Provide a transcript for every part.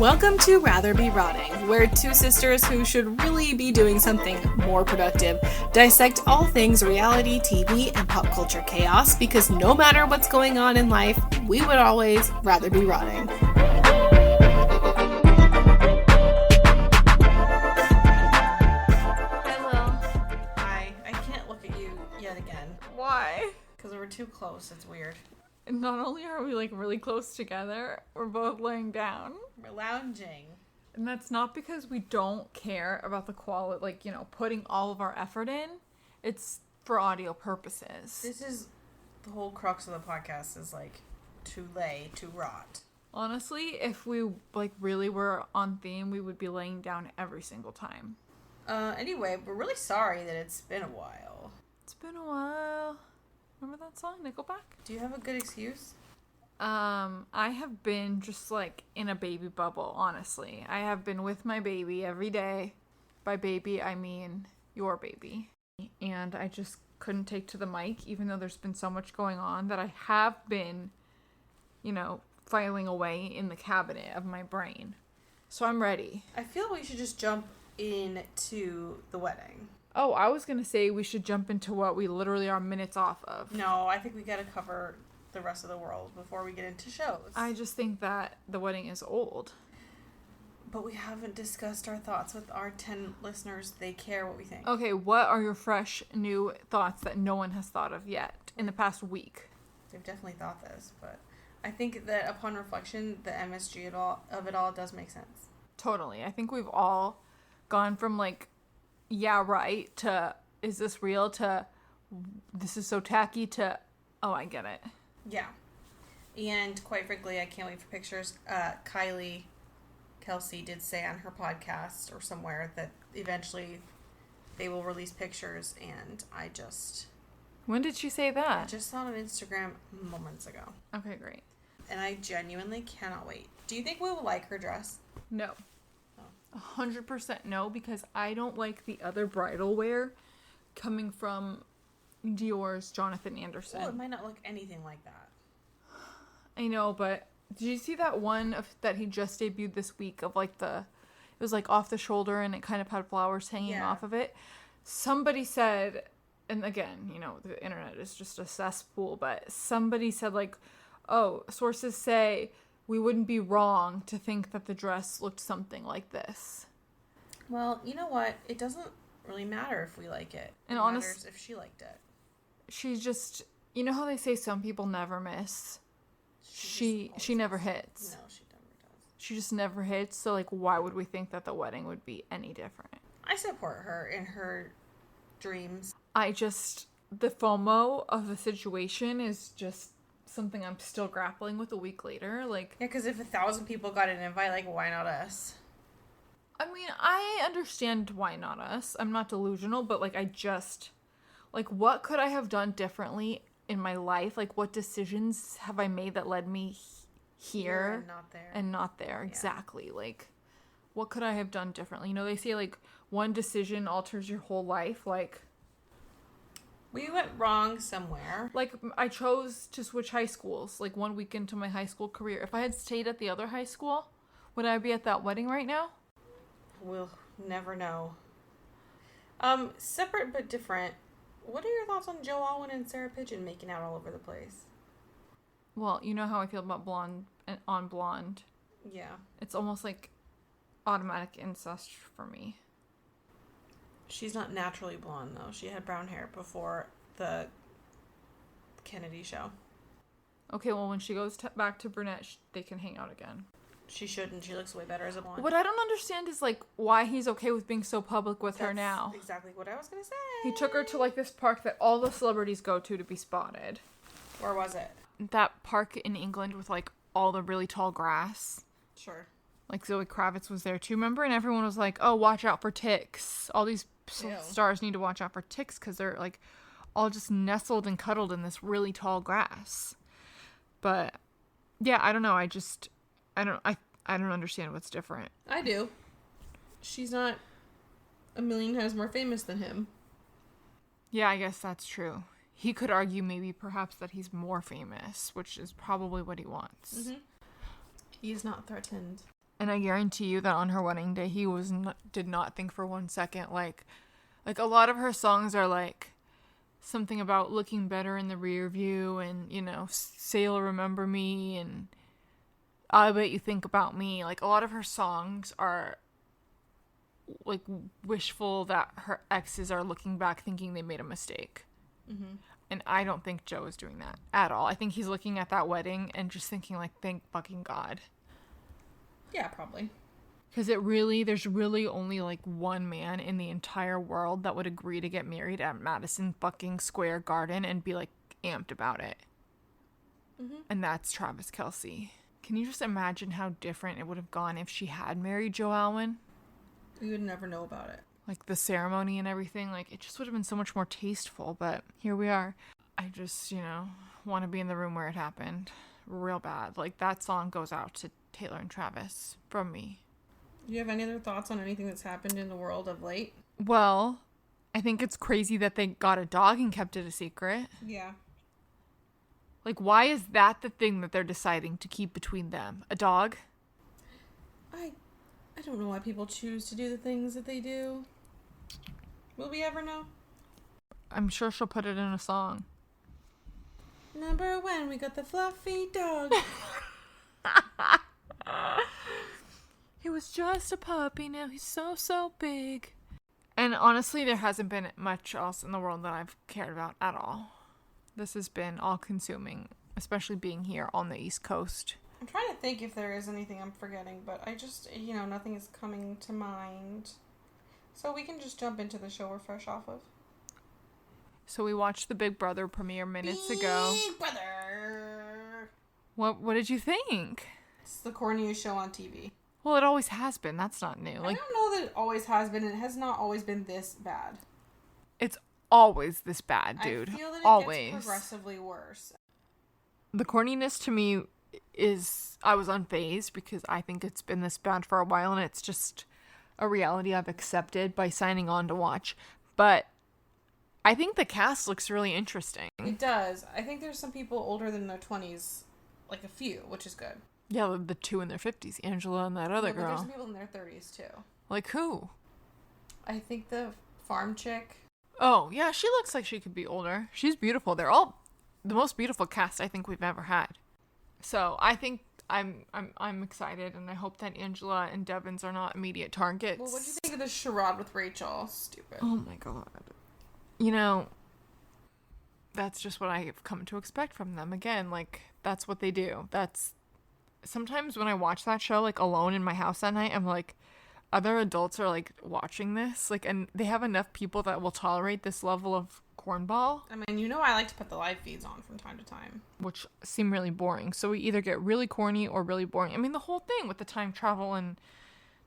Welcome to Rather Be Rotting, where two sisters who should really be doing something more productive dissect all things reality, TV, and pop culture chaos, because no matter what's going on in life, we would always rather be rotting. Hello. Hi. I can't look at you yet again. Why? Because we're too close. It's weird. And not only are we really close together, we're both laying down. We're lounging. And that's not because we don't care about the quality, putting all of our effort in. It's for audio purposes. This is the whole crux of the podcast, is to lay, to rot. Honestly, if we really were on theme, we would be laying down every single time. Anyway, we're really sorry that it's been a while. It's been a while. Remember that song, Nickelback? Do you have a good excuse? I have been just in a baby bubble, honestly. I have been with my baby every day. By baby, I mean your baby. And I just couldn't take to the mic, even though there's been so much going on that I have been, filing away in the cabinet of my brain. So I'm ready. I feel we should just jump into the wedding. Oh, I was going to say we should jump into what we literally are minutes off of. No, I think we got to cover the rest of the world before we get into shows. I just think that the wedding is old. But we haven't discussed our thoughts with our 10 listeners. They care what we think. Okay, what are your fresh, new thoughts that no one has thought of yet in the past week? They've definitely thought this, but I think that upon reflection, the MSG of it all does make sense. Totally. I think we've all gone from yeah, right, to is this real, to this is so tacky, to oh, I get it. Yeah. And quite frankly, I can't wait for pictures. Kylie Kelce did say on her podcast or somewhere that eventually they will release pictures, and When did she say that? I just saw it on Instagram moments ago. Okay, great. And I genuinely cannot wait. Do you think we will like her dress? No. 100% no, because I don't like the other bridal wear coming from Dior's Jonathan Anderson. Well, it might not look anything like that. I know, but did you see that one that he just debuted this week of it was off the shoulder and it kind of had flowers hanging off of it? Somebody said, and again, the internet is just a cesspool, but somebody said sources say we wouldn't be wrong to think that the dress looked something like this. Well, you know what? It doesn't really matter if we like it. And it matters if she liked it. She's just, how they say some people never miss? She never hits. No, she never does. She just never hits, so why would we think that the wedding would be any different? I support her in her dreams. The FOMO of the situation is just something I'm still grappling with a week later. Yeah, because if 1,000 people got an invite, why not us? I mean, I understand why not us. I'm not delusional, but what could I have done differently in my life? What decisions have I made that led me here and not there? Yeah. Exactly. What could I have done differently? They say one decision alters your whole life. We went wrong somewhere. I chose to switch high schools 1 week into my high school career. If I had stayed at the other high school, would I be at that wedding right now? We'll never know. Separate but different. What are your thoughts on Joe Alwyn and Sarah Pigeon making out all over the place? Well, you know how I feel about blonde on blonde. Yeah. It's almost automatic incest for me. She's not naturally blonde, though. She had brown hair before the Kennedy show. Okay, well, when she goes back to brunette, they can hang out again. She shouldn't. She looks way better as a blonde. What I don't understand is, why he's okay with being so public with her now. That's exactly what I was going to say. He took her to, this park that all the celebrities go to be spotted. Where was it? That park in England with, all the really tall grass. Sure. Zoe Kravitz was there, too, remember? And everyone was oh, watch out for ticks. All these stars need to watch out for ticks because they're, all just nestled and cuddled in this really tall grass. But, yeah, I don't know. I don't understand what's different. I do. She's not a million times more famous than him. Yeah, I guess that's true. He could argue maybe perhaps that he's more famous, which is probably what he wants. Mm-hmm. He's not threatened. And I guarantee you that on her wedding day, he did not think for 1 second. Like a lot of her songs are like something about looking better in the rear view and, you know, say you'll remember me and I bet you think about me. Like a lot of her songs are like wishful that her exes are looking back thinking they made a mistake. Mm-hmm. And I don't think Joe is doing that at all. I think he's looking at that wedding and just thinking like, thank fucking God. Yeah, probably. Because there's really only like one man in the entire world that would agree to get married at Madison fucking Square Garden and be like amped about it. Mm-hmm. And that's Travis Kelce. Can you just imagine how different it would have gone if she had married Joe Alwyn? We would never know about it. Like the ceremony and everything, like it just would have been so much more tasteful, but here we are. I just, you know, want to be in the room where it happened real bad. Like that song goes out to Taylor and Travis from me. Do you have any other thoughts on anything that's happened in the world of late? Well, I think it's crazy that they got a dog and kept it a secret. Yeah. Like, why is that the thing that they're deciding to keep between them? A dog? I don't know why people choose to do the things that they do. Will we ever know? I'm sure she'll put it in a song. Number one, we got the fluffy dog. He was just a puppy, now he's so big. And honestly, there hasn't been much else in the world that I've cared about at all. This has been all-consuming, especially being here on the East Coast. I'm trying to think if there is anything I'm forgetting, but I just, you know, nothing is coming to mind. So we can just jump into the show we're fresh off of. So we watched the Big Brother premiere minutes ago. Big Brother! What did you think? It's the corniest show on TV. Well, it always has been. That's not new. I don't know that it always has been. It has not always been this bad. It's always this bad, dude. I feel that it always gets progressively worse. The corniness to me is I was unfazed because I think it's been this bad for a while and it's just a reality I've accepted by signing on to watch. But I think the cast looks really interesting. It does. I think there's some people older than their 20s, like a few, which is good. Yeah, the two in their 50s, Angela and that other girl. There's some people in their 30s, too. Like who? I think the farm chick. Oh, yeah, she looks like she could be older. She's beautiful. They're all the most beautiful cast I think we've ever had. So I think I'm excited, and I hope that Angela and Devins are not immediate targets. Well, what do you think of the charade with Rachel? Stupid. Oh my God. You know, that's just what I have come to expect from them. Again, like, that's what they do. Sometimes when I watch that show, like, alone in my house at night, I'm like, other adults are, like, watching this. Like, and they have enough people that will tolerate this level of cornball. I mean, you know I like to put the live feeds on from time to time. Which seem really boring. So we either get really corny or really boring. I mean, the whole thing with the time travel, and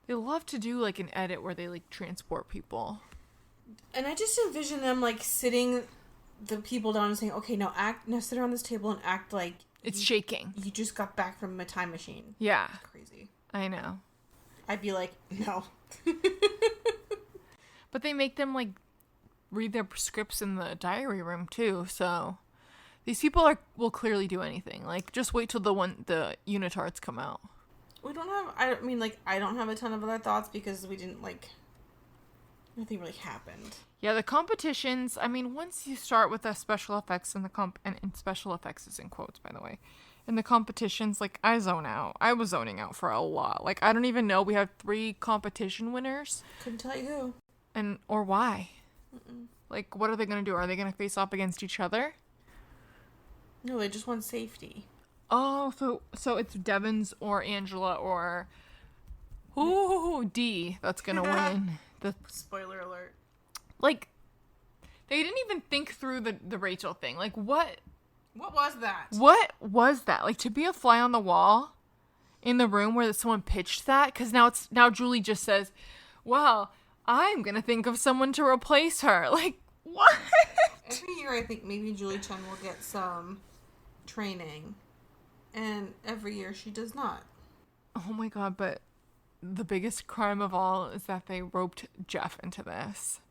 they love to do, like, an edit where they, like, transport people. And I just envision them, like, sitting the people down and saying, okay, now sit around this table and act like it's shaking. You just got back from a time machine. Yeah. Crazy. I know. I'd be like, no. But they make them, like, read their scripts in the diary room, too. So these people will clearly do anything. Like, just wait till the unitards come out. I don't have a ton of other thoughts because we didn't, like, nothing really happened. Yeah, the competitions, I mean, once you start with the special effects and and special effects is in quotes, by the way, in the competitions, like, I zone out. I was zoning out for a lot. Like, I don't even know. We have 3 competition winners. Couldn't tell you who. Or why. Mm-mm. Like, what are they going to do? Are they going to face off against each other? No, they just want safety. Oh, so it's Devins or Angela or D that's going to win. Spoiler alert. Like, they didn't even think through the Rachel thing. Like, what was that? What was that? Like, to be a fly on the wall in the room where someone pitched that? Because now Julie just says, well, I'm going to think of someone to replace her. Like, what? Every year I think maybe Julie Chen will get some training. And every year she does not. Oh my God, but the biggest crime of all is that they roped Jeff into this.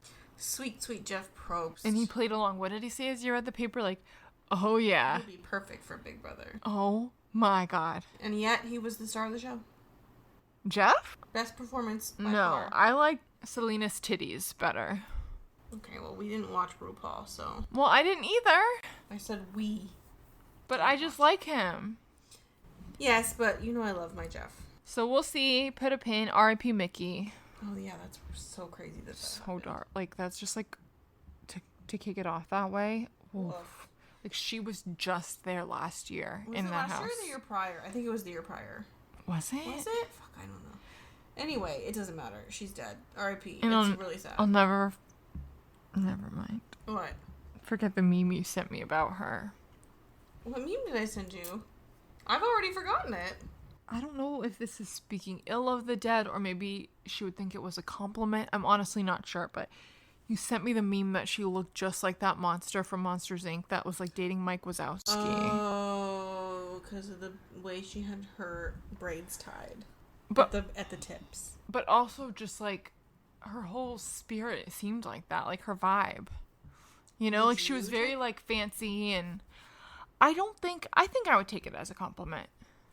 Sweet, sweet Jeff Probst. And he played along. What did he say as you read the paper? Like, oh yeah. He'd be perfect for Big Brother. Oh my God. And yet he was the star of the show. Jeff? Best performance by No, far. I like Selena's titties better. Okay, well, we didn't watch RuPaul, so... Well, I didn't either. I said we. But I just like him. Yes, but you know I love my Jeff. So we'll see. Put a pin. R.I.P. Mickey. Oh, yeah, that's so crazy that So happened. dark. Like, that's just like... To kick it off that way. Oof. Like, she was just there last year Was in it that last house. year or the year prior? I think it was the year prior. Was it? Was it? Fuck, I don't know. Anyway, it doesn't matter. She's dead. R.I.P. And It's really sad. I'll never... Never mind. What? Forget the meme you sent me about her. What meme did I send you? I've already forgotten it. I don't know if this is speaking ill of the dead or maybe she would think it was a compliment. I'm honestly not sure, but you sent me the meme that she looked just like that monster from Monsters, Inc. that was like dating Mike Wazowski. Oh, because of the way she had her braids tied. But At the tips. But also just like her whole spirit seemed like that, like her vibe. You know, like she was very like fancy, and I think I would take it as a compliment.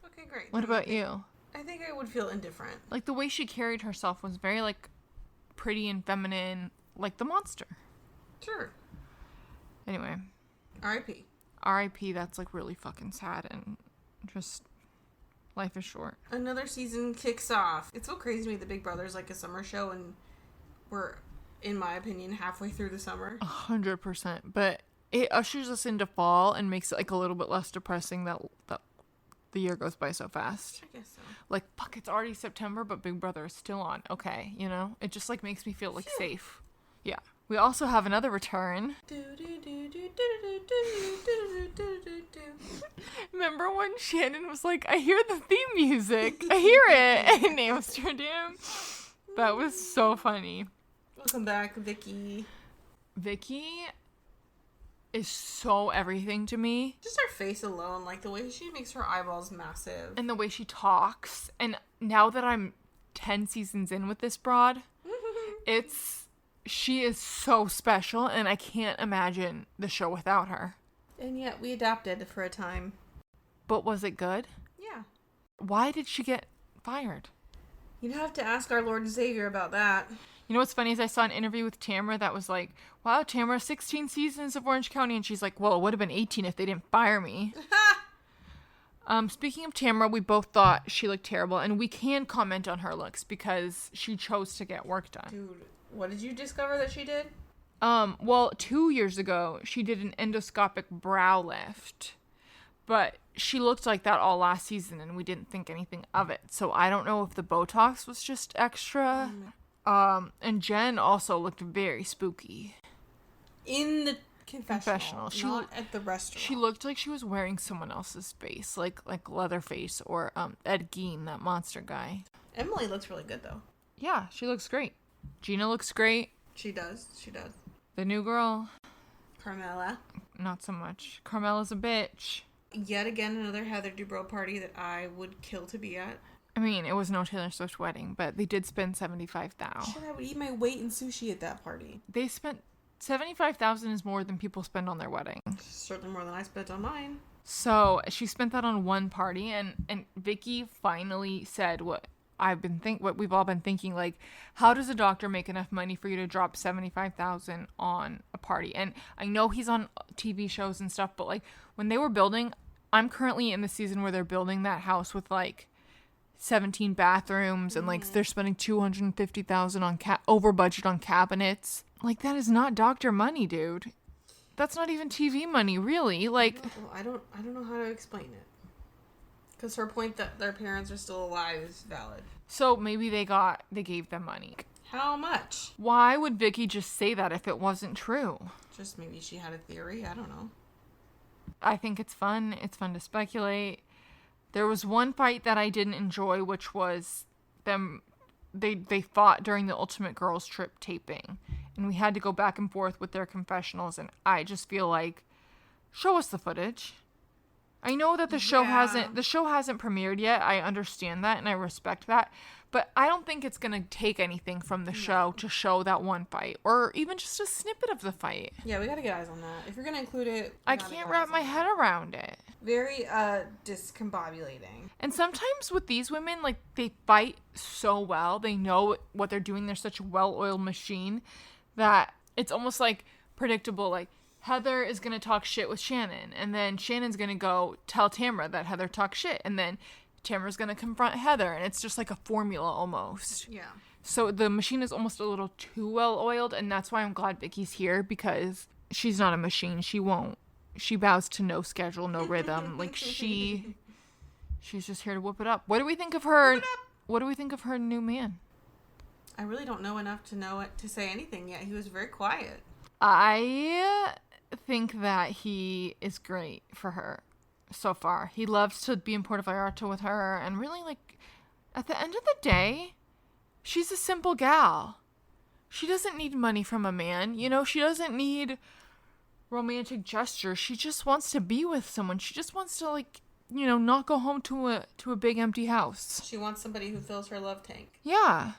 Okay, great. What about you? I think I would feel indifferent. Like the way she carried herself was very like pretty and feminine, like the monster. Sure. Anyway. R.I.P. R.I.P. That's like really fucking sad, and just life is short. Another season kicks off. It's so crazy to me that Big Brother's like a summer show, and we're, in my opinion, halfway through the summer. 100%. But it ushers us into fall and makes it like a little bit less depressing that the year goes by so fast. I guess so. Like, fuck, it's already September, but Big Brother is still on. Okay, you know? It just like makes me feel like safe. Yeah. We also have another return. Remember when Shannon was like, I hear the theme music. I hear it in Amsterdam. That was so funny. Welcome back, Vicky. Vicky is so everything to me. Just her face alone, like the way she makes her eyeballs massive. And the way she talks. And now that I'm 10 seasons in with this broad, she is so special, and I can't imagine the show without her. And yet, we adapted for a time. But was it good? Yeah. Why did she get fired? You'd have to ask our Lord and Savior about that. You know what's funny is I saw an interview with Tamara that was like, wow, Tamara, 16 seasons of Orange County. And she's like, well, it would have been 18 if they didn't fire me. Speaking of Tamara, we both thought she looked terrible. And we can comment on her looks because she chose to get work done. Dude, what did you discover that she did? Well, 2 years ago, she did an endoscopic brow lift. But she looked like that all last season, and we didn't think anything of it. So I don't know if the Botox was just extra. And Jen also looked very spooky. In the confessional. She Not at the restaurant. She looked like she was wearing someone else's face, like Leatherface or Ed Gein, that monster guy. Emily looks really good, though. Yeah, she looks great. Gina looks great. She does. She does. The new girl, Carmela. not so much. Carmela's a bitch. Yet again, another Heather Dubrow party that I would kill to be at. I mean, it was no Taylor Swift wedding, but they did spend $75,000. Shit, I would eat my weight in sushi at that party. They spent $75,000 is more than people spend on their wedding. Certainly more than I spent on mine. So she spent that on one party, and Vicky finally said what we've all been thinking, like, how does a doctor make enough money for you to drop $75,000 on a party? And I know he's on TV shows and stuff, but like when they were building, I'm currently in the season where they're building that house with like 17 bathrooms and like they're spending $250,000 on over budget on cabinets. Like, that is not doctor money, dude. That's not even TV money, really. Like, I don't know how to explain it. Because her point that their parents are still alive is valid. So maybe they gave them money. How much? Why would Vicky just say that if it wasn't true? Just maybe she had a theory. I don't know. I think it's fun. It's fun to speculate. There was one fight that I didn't enjoy, which was them. They fought during the Ultimate Girls Trip taping, and we had to go back and forth with their confessionals. And I just feel like, show us the footage. I know that the show hasn't premiered yet. I understand that and I respect that. But I don't think it's going to take anything from the show to show that one fight or even just a snippet of the fight. Yeah, we got to get eyes on that. If you're going to include it, I can't wrap my head around it. Very discombobulating. And sometimes with these women, like, they fight so well. They know what they're doing. They're such a well-oiled machine that it's almost like predictable. Like, Heather is going to talk shit with Shannon, and then Shannon's going to go tell Tamra that Heather talks shit, and then Tamra's going to confront Heather, and it's just like a formula almost. Yeah. So the machine is almost a little too well-oiled, and that's why I'm glad Vicky's here, because she's not a machine. She bows to no schedule, no rhythm. Like, she's just here to whoop it up. What do we think of her? What do we think of her new man? I really don't know enough to say anything yet. He was very quiet. I think that he is great for her so far. He loves to be in Puerto Vallarta with her, and really, like, at the end of the day, she's a simple gal. She doesn't need money from a man. You know, she doesn't need romantic gestures. She just wants to be with someone. She just wants to, like, you know, not go home to a big empty house. She wants somebody who fills her love tank. Yeah.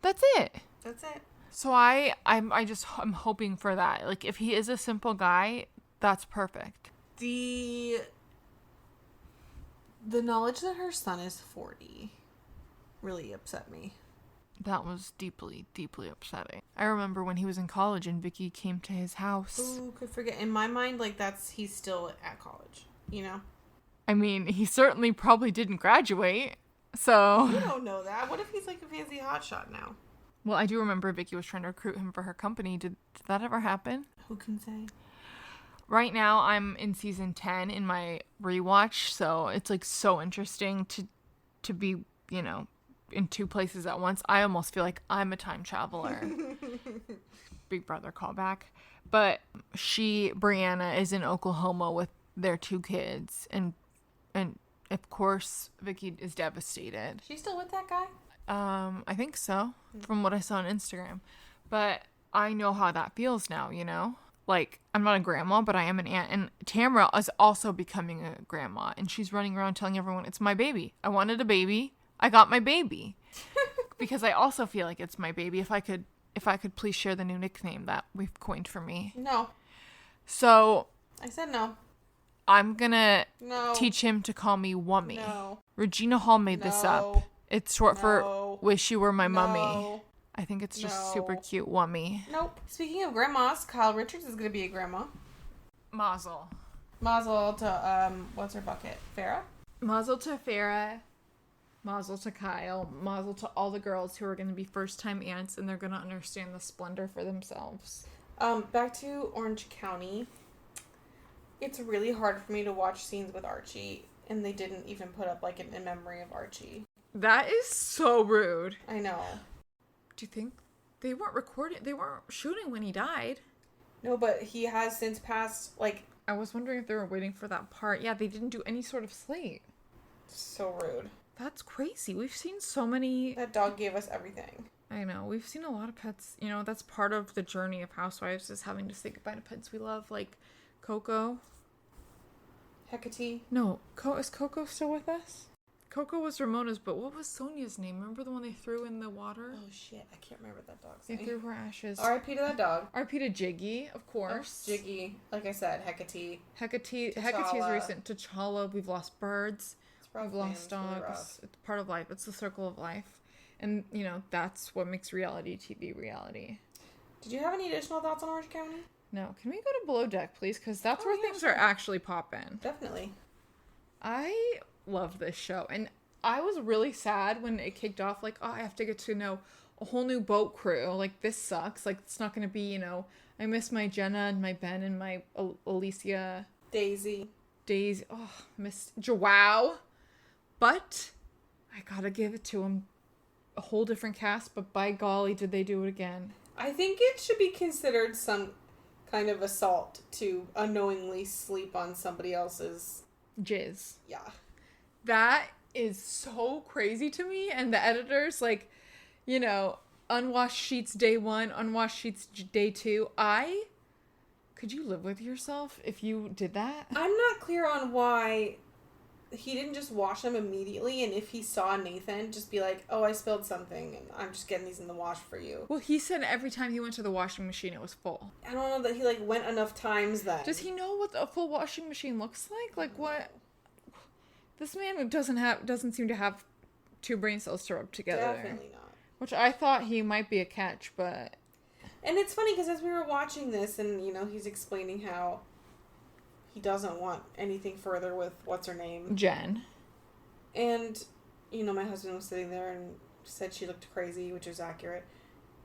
That's it. That's it. So I'm hoping for that. Like, if he is a simple guy, that's perfect. The knowledge that her son is 40 really upset me. That was deeply, deeply upsetting. I remember when he was in college and Vicky came to his house. Who could forget? In my mind, like, he's still at college, you know? I mean, he certainly probably didn't graduate, so... You don't know that. What if he's, like, a fancy hotshot now? Well, I do remember Vicky was trying to recruit him for her company. Did that ever happen? Who can say? Right now, I'm in season 10 in my rewatch, so it's, like, so interesting to be, you know, in two places at once. I almost feel like I'm a time traveler. Big Brother callback. But Brianna is in Oklahoma with their two kids, and of course, Vicky is devastated. She's still with that guy? I think so, from what I saw on Instagram. But I know how that feels now, you know? Like, I'm not a grandma, but I am an aunt. And Tamra is also becoming a grandma. And she's running around telling everyone, it's my baby. I wanted a baby. I got my baby. Because I also feel like it's my baby. If I could please share the new nickname that we've coined for me. No. So. I said no. I'm gonna teach him to call me Wummy. No. Regina Hall made this up. It's short for Wish You Were My Mummy. I think it's just super cute, Wummy. Nope. Speaking of grandmas, Kyle Richards is going to be a grandma. Mazel. Mazel to, what's her bucket? Farrah? Mazel to Farrah. Mazel to Kyle. Mazel to all the girls who are going to be first-time aunts, and they're going to understand the splendor for themselves. Back to Orange County. It's really hard for me to watch scenes with Archie, and they didn't even put up, like, in memory of Archie. That is so rude. I know. Do you think they weren't shooting when he died? No, but he has since passed, like... I was wondering if they were waiting for that part. Yeah, they didn't do any sort of slate. So rude. That's crazy. We've seen so many... That dog gave us everything. I know. We've seen a lot of pets. You know, that's part of the journey of Housewives, is having to say goodbye to pets we love, like Coco. Hecate. No. Is Coco still with us? Coco was Ramona's, but what was Sonia's name? Remember the one they threw in the water? Oh, shit. I can't remember that dog's name. They threw her ashes. R.I.P. to that dog. R.I.P. to Jiggy, of course. Oh, Jiggy. Like I said, Hecate. Hecate's recent. T'Challa. We've lost birds. We've lost dogs. Really, it's part of life. It's the circle of life. And, you know, that's what makes reality TV reality. Did you have any additional thoughts on Orange County? No. Can we go to Below Deck, please? Because that's where things are actually popping. Definitely. I love this show. And I was really sad when it kicked off. Like, oh, I have to get to know a whole new boat crew. Like, this sucks. Like, it's not going to be, you know, I miss my Jenna and my Ben and my Alicia. Daisy. Oh, miss Joao. But I gotta give it to him. A whole different cast, but by golly, did they do it again. I think it should be considered some kind of assault to unknowingly sleep on somebody else's jizz. Yeah. That is so crazy to me. And the editors, like, you know, unwashed sheets day 1, unwashed sheets day 2. I Could you live with yourself if you did that? I'm not clear on why he didn't just wash them immediately, and if he saw Nathan, just be like, oh, I spilled something, and I'm just getting these in the wash for you. Well, he said every time he went to the washing machine, it was full. I don't know that he, like, went enough times then. Does he know what a full washing machine looks like? Like, what? This man doesn't seem to have two brain cells to rub together. Definitely not. Which I thought he might be a catch, but... And it's funny, because as we were watching this, and, you know, he's explaining how he doesn't want anything further with what's-her-name? Jen. And, you know, my husband was sitting there and said she looked crazy, which was accurate.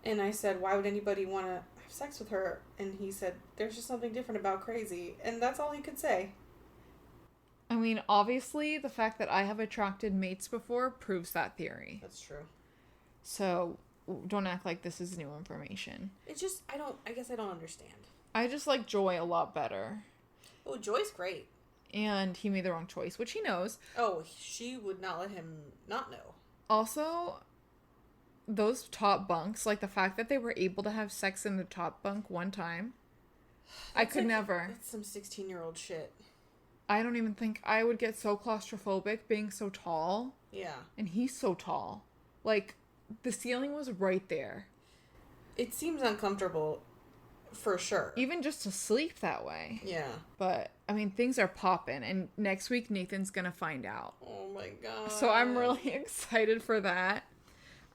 And I said, why would anybody want to have sex with her? And he said, there's just something different about crazy. And that's all he could say. I mean, obviously, the fact that I have attracted mates before proves that theory. That's true. So, don't act like this is new information. It's just, I guess I don't understand. I just like Joy a lot better. Oh, Joy's great. And he made the wrong choice, which he knows. Oh, she would not let him not know. Also, those top bunks, like the fact that they were able to have sex in the top bunk one time, I could never. That's some 16-year-old shit. I don't even think I would get so claustrophobic being so tall. Yeah. And he's so tall. Like, the ceiling was right there. It seems uncomfortable, for sure. Even just to sleep that way. Yeah. But, I mean, things are popping. And next week, Nathan's gonna find out. Oh my god. So I'm really excited for that.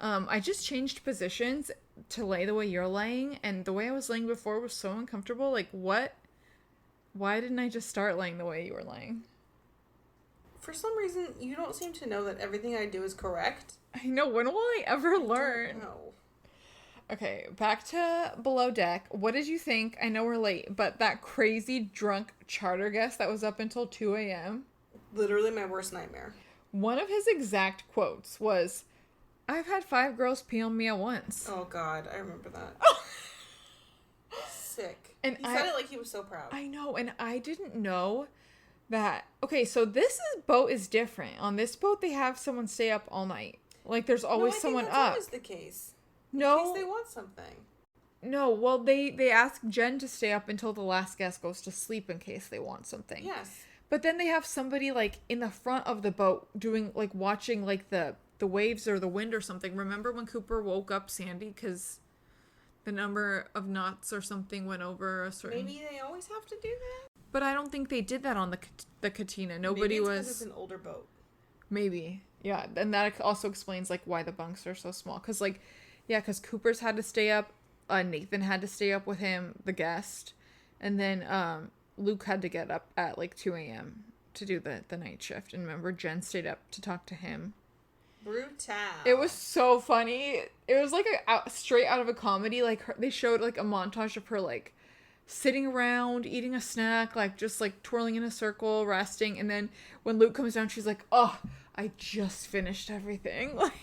I just changed positions to lay the way you're laying. And the way I was laying before was so uncomfortable. Like, what? Why didn't I just start laying the way you were laying? For some reason, you don't seem to know that everything I do is correct. I know. When will I ever learn? No. Okay, back to Below Deck. What did you think? I know we're late, but that crazy drunk charter guest that was up until 2 a.m.? Literally my worst nightmare. One of his exact quotes was, I've had 5 girls pee on me at once. Oh god, I remember that. Sick. And he said it like he was so proud. I know, and I didn't know that. Okay, so boat is different. On this boat, they have someone stay up all night. Like, there's always someone that's up. Always the case. No. In case they want something. No, well, they ask Jen to stay up until the last guest goes to sleep in case they want something. Yes. But then they have somebody, like, in the front of the boat doing, like, watching, like, the waves or the wind or something. Remember when Cooper woke up Sandy because the number of knots or something went over a certain... Maybe they always have to do that? But I don't think they did that on the Katina. Nobody Maybe it's was... because it's an older boat. Maybe. Yeah, and that also explains, like, why the bunks are so small. Because, like, yeah, because Cooper's had to stay up. Nathan had to stay up with him, the guest. And then Luke had to get up at, like, 2 a.m. to do the night shift. And remember, Jen stayed up to talk to him. Brutal. It was so funny. It was, like, straight out of a comedy. Like, they showed, like, a montage of her, like, sitting around, eating a snack, like, just, like, twirling in a circle, resting. And then when Luke comes down, she's like, oh, I just finished everything. Like,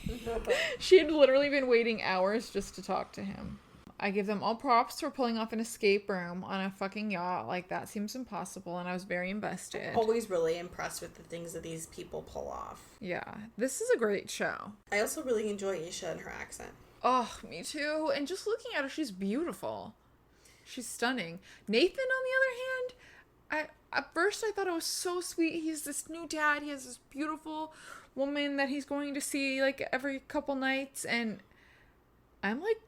she had literally been waiting hours just to talk to him. I give them all props for pulling off an escape room on a fucking yacht. Like, that seems impossible, and I was very invested. Always really impressed with the things that these people pull off. Yeah, this is a great show. I also really enjoy Isha and her accent. Oh, me too. And just looking at her, she's beautiful. She's stunning. Nathan, on the other hand, at first I thought it was so sweet. He's this new dad. He has this beautiful woman that he's going to see, like, every couple nights. And I'm, like,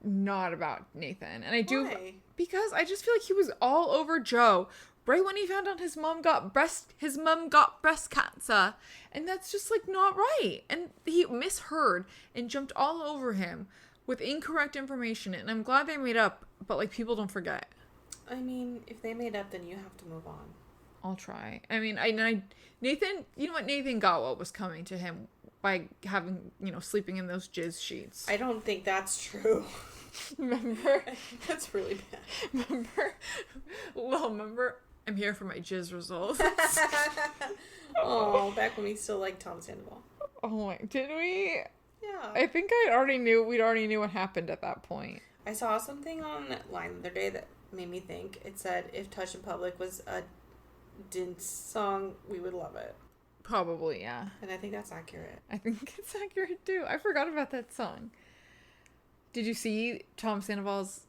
not about Nathan. And I do... Why? Because I just feel like he was all over Joe. Right when he found out his mom got breast cancer. And that's just, like, not right. And he misheard and jumped all over him with incorrect information. And I'm glad they made up, but, like, people don't forget. I mean, if they made up, then you have to move on. I'll try. I mean, Nathan, you know what? Nathan got what was coming to him by having, sleeping in those jizz sheets. I don't think that's true. Remember? That's really bad. Remember? I'm here for my jizz results. Oh, back when we still liked Tom Sandoval. Oh my, did we? Yeah. I think we'd already knew what happened at that point. I saw something online the other day that made me think. It said, if Touch in Public was a dance song, we would love it. Probably, yeah. And I think that's accurate. I think it's accurate, too. I forgot about that song. Did you see Tom Sandoval's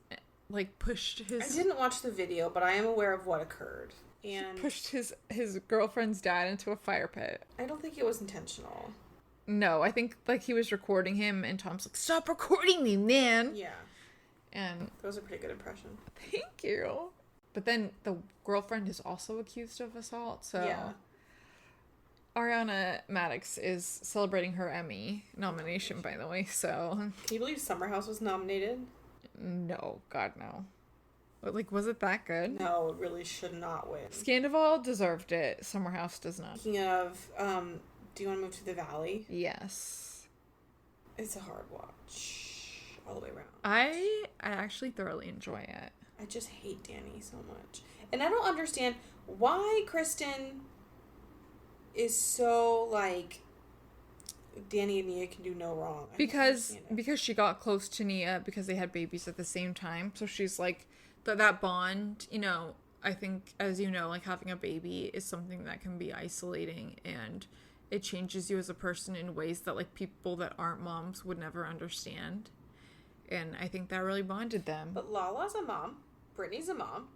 like, pushed his... I didn't watch the video, but I am aware of what occurred. And pushed his girlfriend's dad into a fire pit. I don't think it was intentional. No, I think, like, he was recording him, and Tom's like, stop recording me, man! Yeah. And... that was a pretty good impression. Thank you. But then the girlfriend is also accused of assault, so... yeah. Ariana Madix is celebrating her Emmy nomination, by the way, so... Can you believe Summer House was nominated? No. God, no. But, like, was it that good? No, it really should not win. Scandival deserved it. Summer House does not. Speaking of, do you want to move to the Valley? Yes. It's a hard watch all the way around. I actually thoroughly enjoy it. I just hate Danny so much. And I don't understand why Kristen is so, like, Danny and Nia can do no wrong. Because she got close to Nia because they had babies at the same time. So she's like, that bond, you know, I think, as you know, like, having a baby is something that can be isolating, and it changes you as a person in ways that, like, people that aren't moms would never understand. And I think that really bonded them. But Lala's a mom. Brittany's a mom.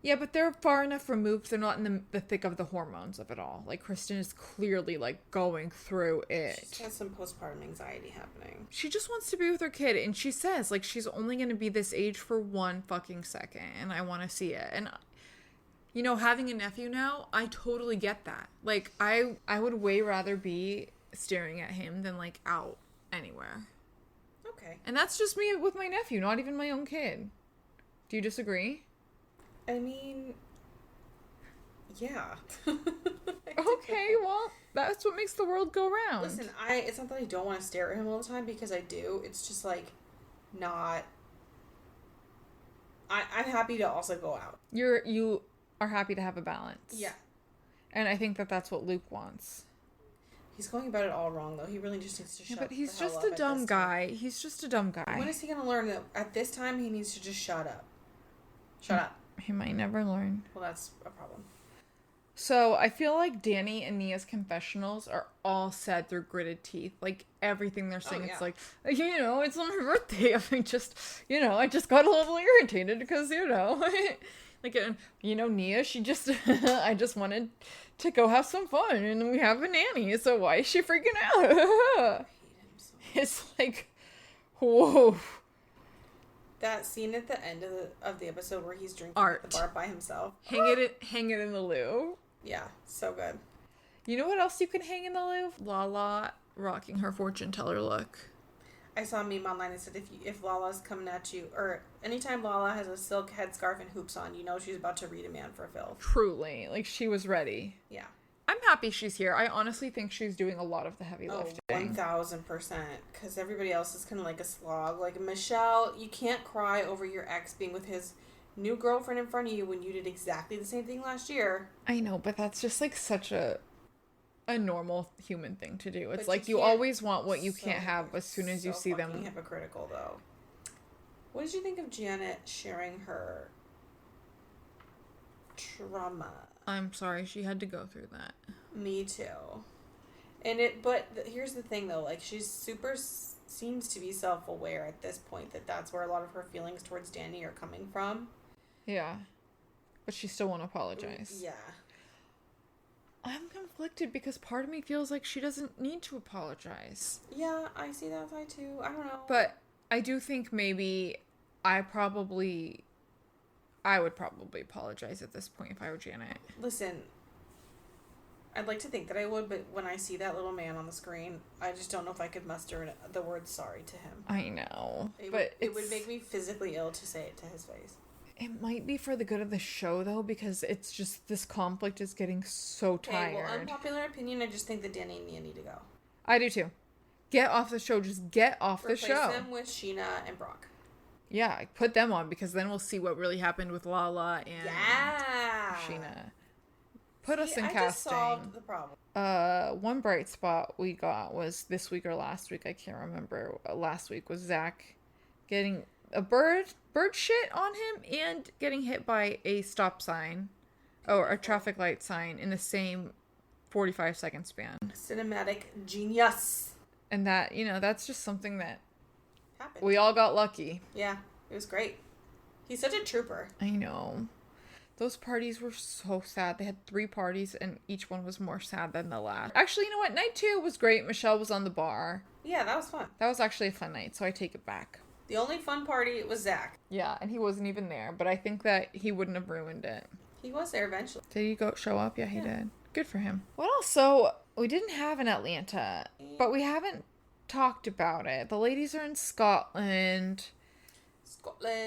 Yeah, but they're far enough removed. They're not in the thick of the hormones of it all. Like, Kristen is clearly, like, going through it. She has some postpartum anxiety happening. She just wants to be with her kid. And she says, like, she's only going to be this age for 1 fucking second. And I want to see it. And, you know, having a nephew now, I totally get that. Like, I would way rather be staring at him than, like, out anywhere. Okay. And that's just me with my nephew, not even my own kid. Do you disagree? I mean, yeah. Okay, well, that's what makes the world go round. Listen, it's not that I don't want to stare at him all the time, because I do. It's just, like, not... I'm happy to also go out. You are happy to have a balance. Yeah. And I think that's what Luke wants. He's going about it all wrong, though. He really just needs to shut up. But he's just a dumb guy. He's just a dumb guy. When is he going to learn that at this time he needs to just shut up? Shut up. He might never learn. Well, that's a problem. So, I feel like Danny and Nia's confessionals are all said through gritted teeth. Like, everything they're saying, It's like, you know, it's on my birthday. I mean, I just got a little irritated because, you know, like, you know, Nia, I just wanted to go have some fun, and we have a nanny, so why is she freaking out? I hate him so much. It's like, whoa. That scene at the end of the episode where he's drinking Art. at the bar by himself. Hang it in the loo. Yeah, so good. You know what else you can hang in the loo? Lala rocking her fortune teller look. I saw a meme online that said if Lala's coming at you, or anytime Lala has a silk headscarf and hoops on, you know she's about to read a man for filth. Truly. Like, she was ready. Yeah. I'm happy she's here. I honestly think she's doing a lot of the heavy lifting. 1,000%. Because everybody else is kind of like a slog. Like, Michelle, you can't cry over your ex being with his new girlfriend in front of you when you did exactly the same thing last year. I know, but that's just, like, such a normal human thing to do. It's like you always want what you can't have as soon as you see them. So hypocritical, though. What did you think of Janet sharing her trauma? I'm sorry she had to go through that. Me too. But here's the thing, though. Like, she's seems to be self-aware at this point that's where a lot of her feelings towards Danny are coming from. Yeah. But she still won't apologize. Yeah. I'm conflicted because part of me feels like she doesn't need to apologize. Yeah, I see that side too. I don't know. But I do think maybe I would probably apologize at this point if I were Janet. Listen, I'd like to think that I would, but when I see that little man on the screen, I just don't know if I could muster the word sorry to him. I know. It would make me physically ill to say it to his face. It might be for the good of the show, though, because it's just, this conflict is getting so tired. Okay, well, unpopular opinion, I just think that Danny and Nia need to go. I do, too. Get off the show. Just get off the show. Replace them with Sheena and Brock. Yeah, put them on, because then we'll see what really happened with Lala and Sheena. Put us in casting. I just solved the problem. One bright spot we got was this week or last week. I can't remember. Last week was Zach getting a bird shit on him and getting hit by a stop sign or a traffic light sign in the same 45-second span. Cinematic genius. And that, that's just something that happened. We all got lucky. Yeah, it was great. He's such a trooper. I know. Those parties were so sad. They had 3 parties, and each one was more sad than the last. Actually, you know what? Night 2 was great. Michelle was on the bar. Yeah, that was fun. That was actually a fun night, so I take it back. The only fun party was Zach. Yeah, and he wasn't even there, but I think that he wouldn't have ruined it. He was there eventually. Did he show up? Yeah, he did. Good for him. What else? So, we didn't have in Atlanta, but we haven't talked about it. The ladies are in Scotland.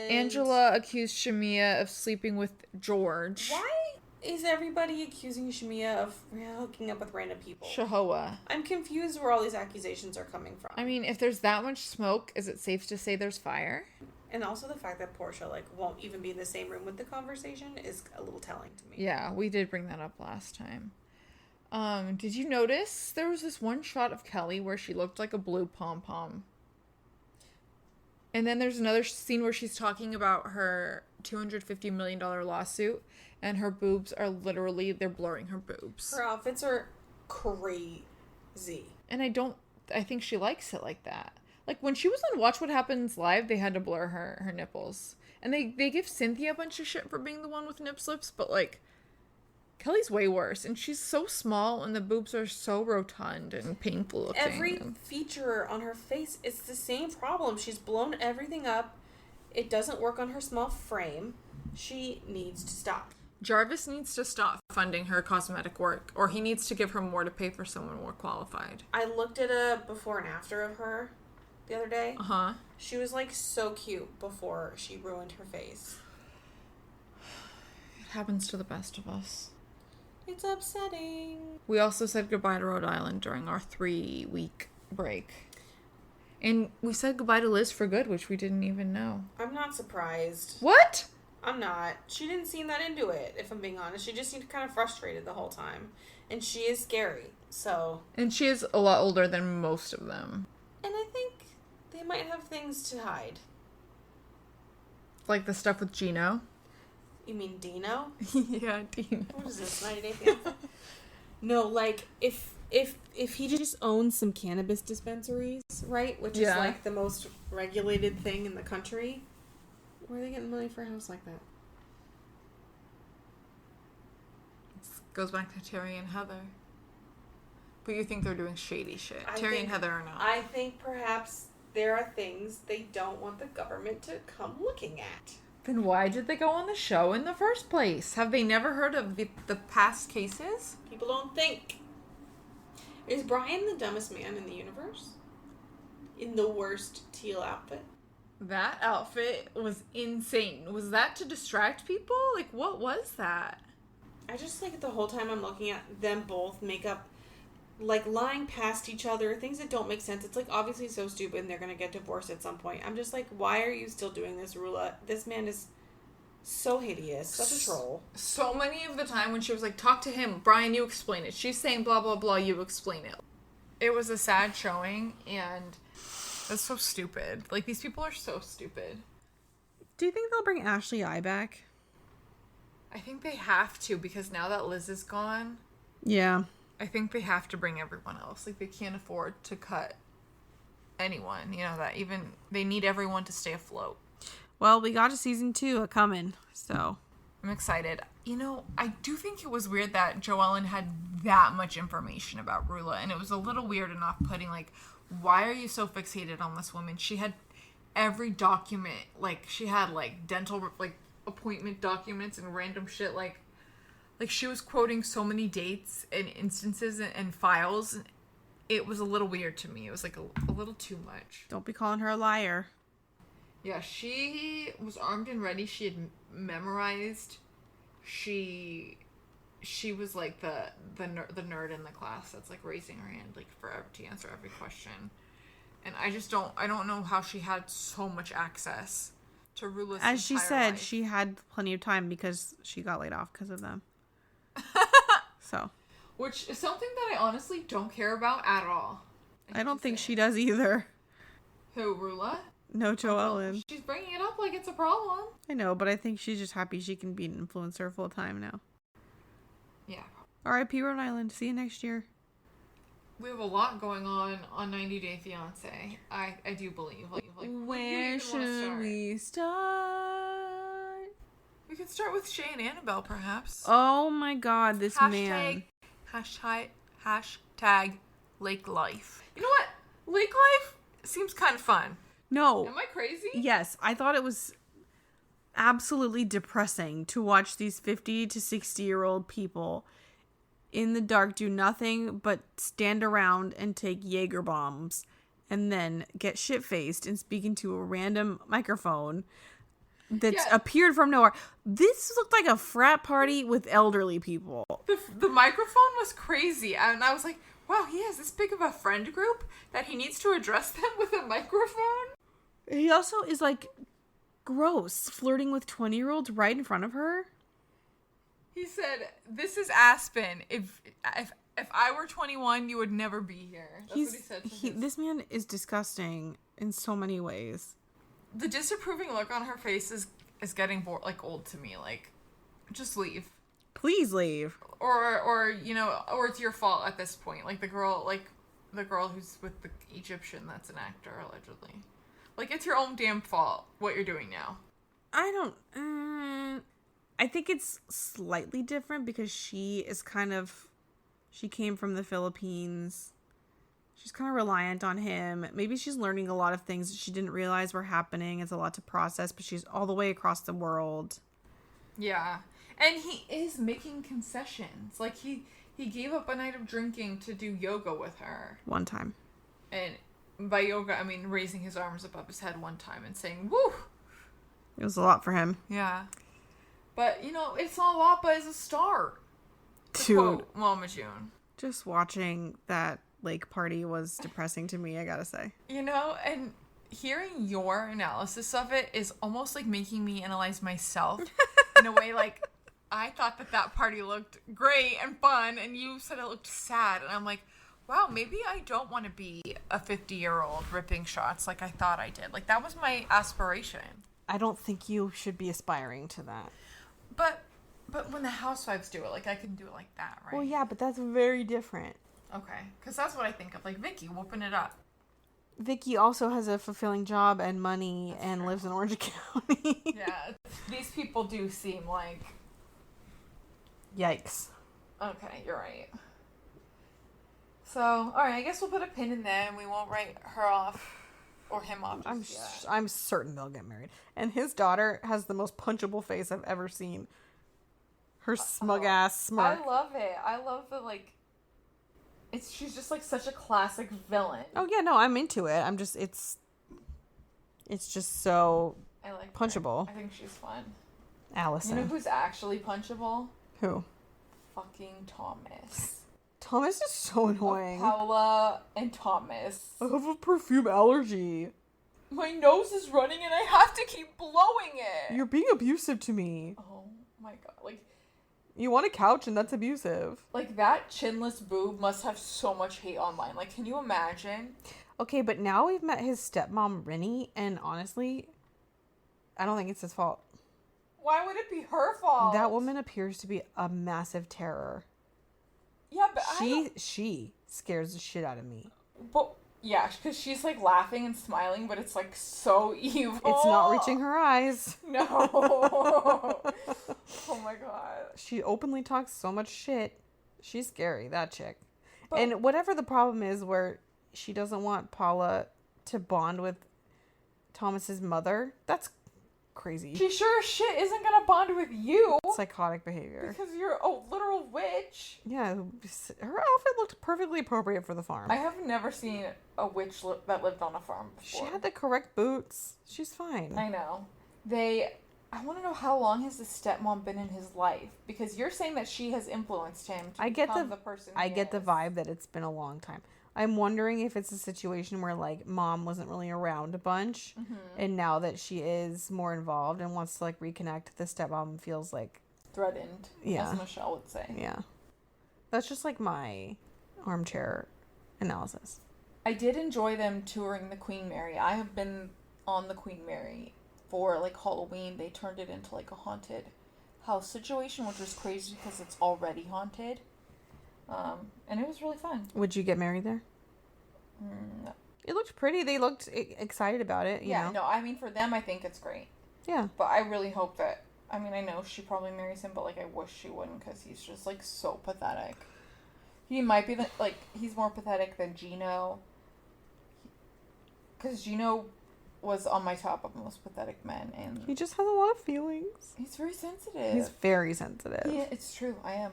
Angela accused Shamia of sleeping with George. Why is everybody accusing Shamia of hooking up with random people? RHOA. I'm confused where all these accusations are coming from. I mean, if there's that much smoke, is it safe to say there's fire? And also the fact that Portia, won't even be in the same room with the conversation is a little telling to me. Yeah, we did bring that up last time. Did you notice there was this one shot of Kelly where she looked like a blue pom-pom? And then there's another scene where she's talking about her $250 million lawsuit, and her boobs are literally, they're blurring her boobs. Her outfits are crazy. And I think she likes it like that. Like, when she was on Watch What Happens Live, they had to blur her nipples. And they give Cynthia a bunch of shit for being the one with nip slips, but, Kelly's way worse, and she's so small, and the boobs are so rotund and painful looking. Every feature on her face is the same problem. She's blown everything up. It doesn't work on her small frame. She needs to stop. Jarvis needs to stop funding her cosmetic work, or he needs to give her more to pay for someone more qualified. I looked at a before and after of her the other day. Uh-huh. She was, so cute before she ruined her face. It happens to the best of us. It's upsetting. We also said goodbye to Rhode Island during our 3-week break. And we said goodbye to Liz for good, which we didn't even know. I'm not surprised. What? I'm not. She didn't seem that into it, if I'm being honest. She just seemed kind of frustrated the whole time. And she is scary, so... And she is a lot older than most of them. And I think they might have things to hide. Like the stuff with Gino? You mean Dino? Yeah, Dino. What is this, 90 Day Fiancé? No, if he just owns some cannabis dispensaries, right? Which is the most regulated thing in the country. Where are they getting money for a house like that? It goes back to Terry and Heather. But you think they're doing shady shit. Terry and Heather are not. I think perhaps there are things they don't want the government to come looking at. Then why did they go on the show in the first place? Have they never heard of the past cases? People don't think. Is Brian the dumbest man in the universe? In the worst teal outfit? That outfit was insane. Was that to distract people? What was that? I just the whole time I'm looking at them both make up, lying past each other, things that don't make sense. It's obviously so stupid and they're going to get divorced at some point. I'm just why are you still doing this, Rula? This man is so hideous. Such a troll. So many of the time when she was talk to him, Brian, you explain it. She's saying blah, blah, blah, you explain it. It was a sad showing, and it's so stupid. These people are so stupid. Do you think they'll bring Ashley I back? I think they have to, because now that Liz is gone... Yeah. I think they have to bring everyone else. They can't afford to cut anyone. That even... They need everyone to stay afloat. Well, we got a season 2 coming, so... I'm excited. I do think it was weird that Joellen had that much information about Rula, and it was a little weird and off-putting. Why are you so fixated on this woman? She had every document. She had, dental, appointment documents and random shit. She was quoting so many dates and instances and files. It was a little weird to me. It was, a little too much. Don't be calling her a liar. Yeah, she was armed and ready. She had memorized. She was the nerd in the class that's raising her hand forever to answer every question. And I don't know how she had so much access to Rula's As she said, life. she had plenty of time because she got laid off because of them. So, which is something that I honestly don't care about at all. I don't think she does either. Who, Rula? No, Joellen. She's bringing it up like it's a problem. I know, but I think she's just happy she can be an influencer full time now. Yeah. R.I.P. Rhode Island. See you next year. We have a lot going on 90 Day Fiancé. I do believe. Where should we start? We could start with Shay and Annabelle, perhaps. Oh my God, this man. Hashtag Lake Life. You know what? Lake Life seems kind of fun. No. Am I crazy? Yes, I thought it was absolutely depressing to watch these 50 to 60-year-old people in the dark do nothing but stand around and take Jaeger bombs and then get shit-faced and speak into a random microphone that's appeared from nowhere. This looked like a frat party with elderly people. The microphone was crazy, and I was like, wow, he has this big of a friend group that he needs to address them with a microphone? He also is, like, gross, flirting with 20-year-olds right in front of her. He said, "This is Aspen. If I were 21, you would never be here." That's what he said. This man is disgusting in so many ways. The disapproving look on her face is getting old to me. Like, just leave. Please leave. Or it's your fault at this point. Like the girl who's with the Egyptian that's an actor allegedly. Like, it's your own damn fault what you're doing now. I think it's slightly different because she came from the Philippines. She's kind of reliant on him. Maybe she's learning a lot of things that she didn't realize were happening. It's a lot to process, but she's all the way across the world. Yeah. And he is making concessions. Like, he gave up a night of drinking to do yoga with her. One time. And by yoga, I mean raising his arms above his head one time and saying, woo! It was a lot for him. Yeah. But, it's not a lot, but it's a start. Dude. Mama June. Just watching that lake party was depressing to me, I gotta say. And hearing your analysis of it is almost like making me analyze myself in a way. Like, I thought that party looked great and fun, and you said it looked sad, and I'm like, wow, maybe I don't want to be a 50-year-old ripping shots like I thought I did. Like, that was my aspiration. I don't think you should be aspiring to that. But when the housewives do it, like, I can do it like that, right? Well, yeah, but that's very different. Okay, because that's what I think of, like Vicky whooping it up. Vicky also has a fulfilling job and money and lives in Orange County. Yeah, these people do seem like... Yikes. Okay, you're right. So, alright, I guess we'll put a pin in there and we won't write her off or him off. I'm certain they'll get married. And his daughter has the most punchable face I've ever seen. Her smug ass smirk. I love it. I love the, like... She's just like such a classic villain. Oh yeah, no, I'm into it. It's just so I like punchable. Her. I think she's fun. Allison. You know who's actually punchable? Who? Fucking Thomas. Thomas is so annoying. Paula and Thomas. I have a perfume allergy. My nose is running and I have to keep blowing it. You're being abusive to me. Oh my god, like. You want a couch and that's abusive. Like, that chinless boob must have so much hate online. Like, can you imagine? Okay, but now we've met his stepmom, Rennie, and honestly, I don't think it's his fault. Why would it be her fault? That woman appears to be a massive terror. Yeah, but She scares the shit out of me. But, yeah, because she's, like, laughing and smiling, but it's, like, so evil. It's not reaching her eyes. No. Oh, my God. She openly talks so much shit. She's scary, that chick. But, and whatever the problem is where she doesn't want Paula to bond with Thomas's mother, that's crazy. She sure as shit isn't gonna bond with you. Psychotic behavior. Because you're a literal witch. Yeah, her outfit looked perfectly appropriate for the farm. I have never seen a witch that lived on a farm before. She had the correct boots. She's fine. I know. I want to know how long has the stepmom been in his life? Because you're saying that she has influenced him to become the person I get the vibe that it's been a long time. I'm wondering if it's a situation where, like, mom wasn't really around a bunch, and now that she is more involved and wants to, like, reconnect, the stepmom feels, like... threatened, as Michelle would say. Yeah. That's just, like, my armchair analysis. I did enjoy them touring the Queen Mary. I have been on the Queen Mary for, like, Halloween. They turned it into, like, a haunted house situation, which was crazy because it's already haunted. And it was really fun. Would you get married there? No. It looked pretty. They looked excited about it. You know? No, I mean, for them, I think it's great. Yeah. But I really hope that I mean, I know she probably marries him, but, like, I wish she wouldn't because he's just, like, so pathetic. He might be, he's more pathetic than Gino. Because Gino was on my top of most pathetic men, and... He just has a lot of feelings. He's very sensitive. He's very sensitive. Yeah, it's true. I am.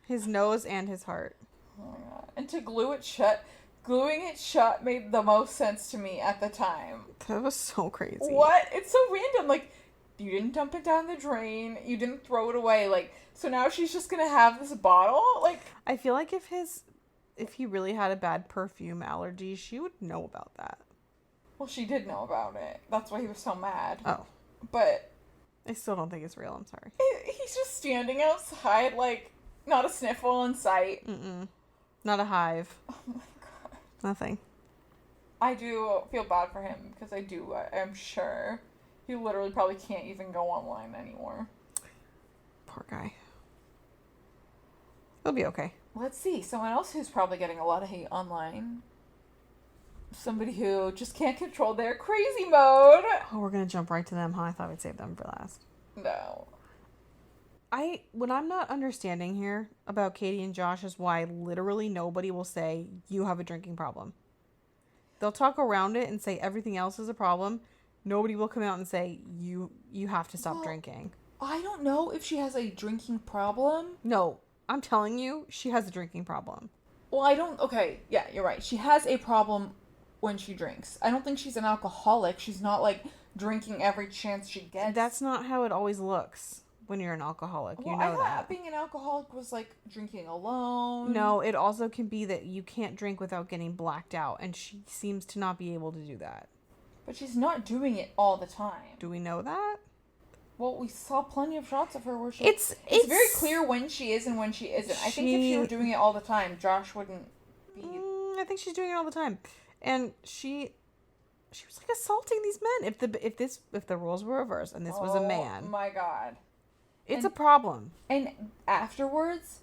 His nose and his heart. Oh, my God. And to glue it shut... Gluing it shut made the most sense to me at the time. That was so crazy. What? It's so random. Like, you didn't dump it down the drain. You didn't throw it away. Like, so now she's just gonna have this bottle? Like... I feel like if he really had a bad perfume allergy, she would know about that. Well, she did know about it. That's why he was so mad. Oh. But... I still don't think it's real. I'm sorry. He's just standing outside, like, not a sniffle in sight. Mm-mm. Not a hive. Oh, my God. Nothing. I do feel bad for him because I'm sure he literally probably can't even go online anymore. Poor guy. He'll be okay. Let's see. Someone else who's probably getting a lot of hate online. Somebody who just can't control their crazy mode. Oh, we're going to jump right to them, huh? I thought we'd save them for last. No. What I'm not understanding here about Katie and Josh is why literally nobody will say, you have a drinking problem. They'll talk around it and say everything else is a problem. Nobody will come out and say, you have to stop drinking. I don't know if she has a drinking problem. No, I'm telling you, she has a drinking problem. Well, okay, yeah, you're right. She has a problem when she drinks. I don't think she's an alcoholic. She's not, like, drinking every chance she gets. That's not how it always looks. When you're an alcoholic, well, you know I thought that. Being an alcoholic was like drinking alone. No, it also can be that you can't drink without getting blacked out, and she seems to not be able to do that. But she's not doing it all the time. Do we know that? Well, we saw plenty of shots of her where she... It's very clear when she is and when she isn't. I think if she were doing it all the time, Josh wouldn't be... I think she's doing it all the time. And she was like assaulting these men. If the roles were reversed and this was a man. Oh my God. It's a problem. And afterwards,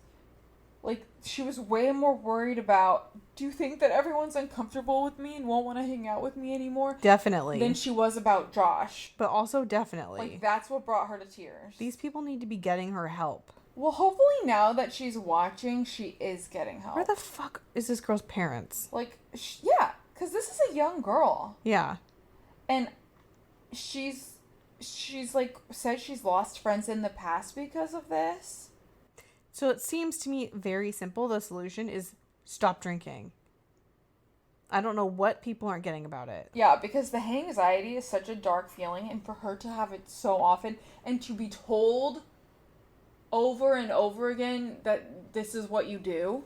like, she was way more worried about, do you think that everyone's uncomfortable with me and won't want to hang out with me anymore? Definitely. Than she was about Josh. But also definitely. Like, that's what brought her to tears. These people need to be getting her help. Well, hopefully now that she's watching, she is getting help. Where the fuck is this girl's parents? Like, yeah, because this is a young girl. Yeah. And she's like said she's lost friends in the past because of this. So it seems to me very simple. The solution is stop drinking. I don't know what people aren't getting about it. Yeah, because the anxiety is such a dark feeling, and for her to have it so often and to be told over and over again that this is what you do.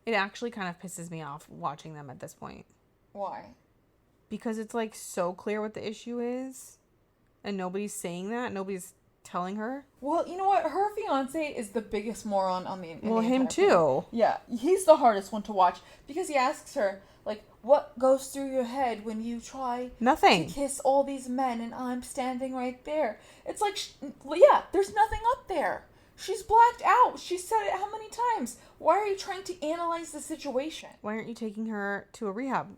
It actually kind of pisses me off watching them at this point. Why? Because it's like so clear what the issue is. And nobody's saying that. Nobody's telling her. Well, you know what? Her fiance is the biggest moron on the Well, him too. Thing. Yeah, he's the hardest one to watch because he asks her, like, what goes through your head when you try nothing to kiss all these men and I'm standing right there? It's like, yeah, there's nothing up there. She's blacked out. She said it how many times? Why are you trying to analyze the situation? Why aren't you taking her to a rehab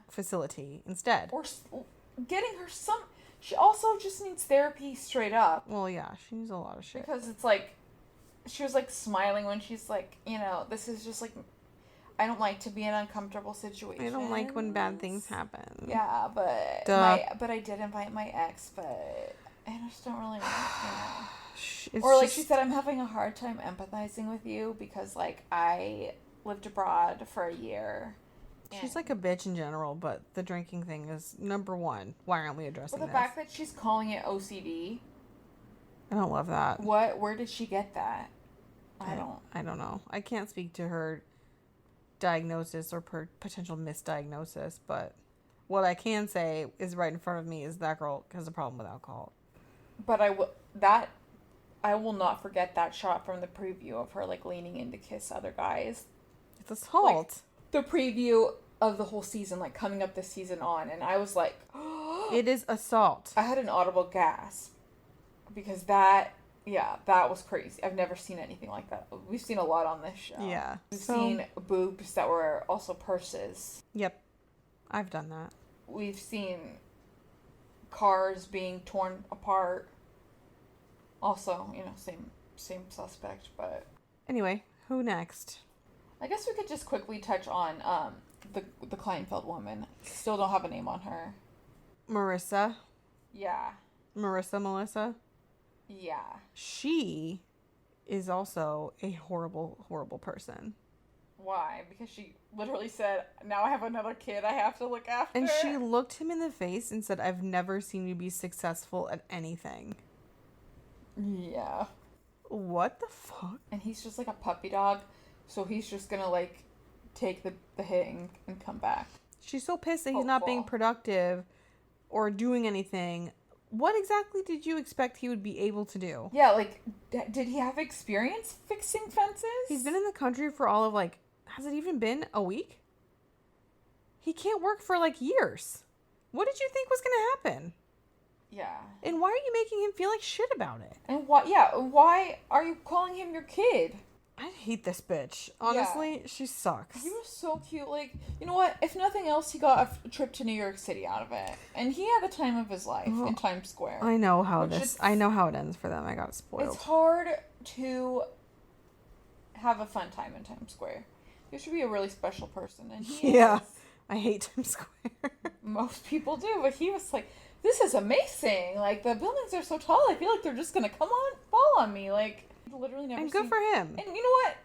facility instead? Or getting her some... She also just needs therapy straight up. Well, yeah, she needs a lot of shit. Because it's like, she was like smiling when she's like, you know, this is just like, I don't like to be in uncomfortable situations. I don't like when bad things happen. Yeah, but I did invite my ex, but I just don't really want to, or like she said, I'm having a hard time empathizing with you because like I lived abroad for a year. She's like a bitch in general, but the drinking thing is number one. Why aren't we addressing this? The fact that she's calling it OCD. I don't love that. Where did she get that? I don't know. I can't speak to her diagnosis or potential misdiagnosis, but what I can say is right in front of me is that girl has a problem with alcohol. But I will not forget that shot from the preview of her like leaning in to kiss other guys. It's assault. Like, the preview of the whole season, like coming up this season on, and I was like, it is assault. I had an audible gasp because that was crazy. I've never seen anything like that. We've seen a lot on this show. Yeah. We've seen boobs that were also purses. Yep. I've done that. We've seen cars being torn apart. Also, same suspect, but... Anyway, who next? I guess we could just quickly touch on the Kleinfeld woman. Still don't have a name on her. Marissa. Yeah. Melissa. Yeah. She is also a horrible, horrible person. Why? Because she literally said, now I have another kid I have to look after. And she looked him in the face and said, I've never seen you be successful at anything. Yeah. What the fuck? And he's just like a puppy dog, so he's just gonna, like, take the hit and come back. She's so pissed that he's not being productive or doing anything. What exactly did you expect he would be able to do? Yeah, like, did he have experience fixing fences? He's been in the country for all of, like, has it even been a week? He can't work for, like, years. What did you think was going to happen? Yeah. And why are you making him feel like shit about it? And why are you calling him your kid? I hate this bitch. Honestly, she sucks. He was so cute. Like, you know what? If nothing else, he got a trip to New York City out of it. And he had the time of his life in Times Square. I know how it ends for them. I got spoiled. It's hard to have a fun time in Times Square. You should be a really special person. And he is. I hate Times Square. Most people do, but he was like, this is amazing. Like, the buildings are so tall, I feel like they're just gonna fall on me. Like, literally never. And good for him. And you know what?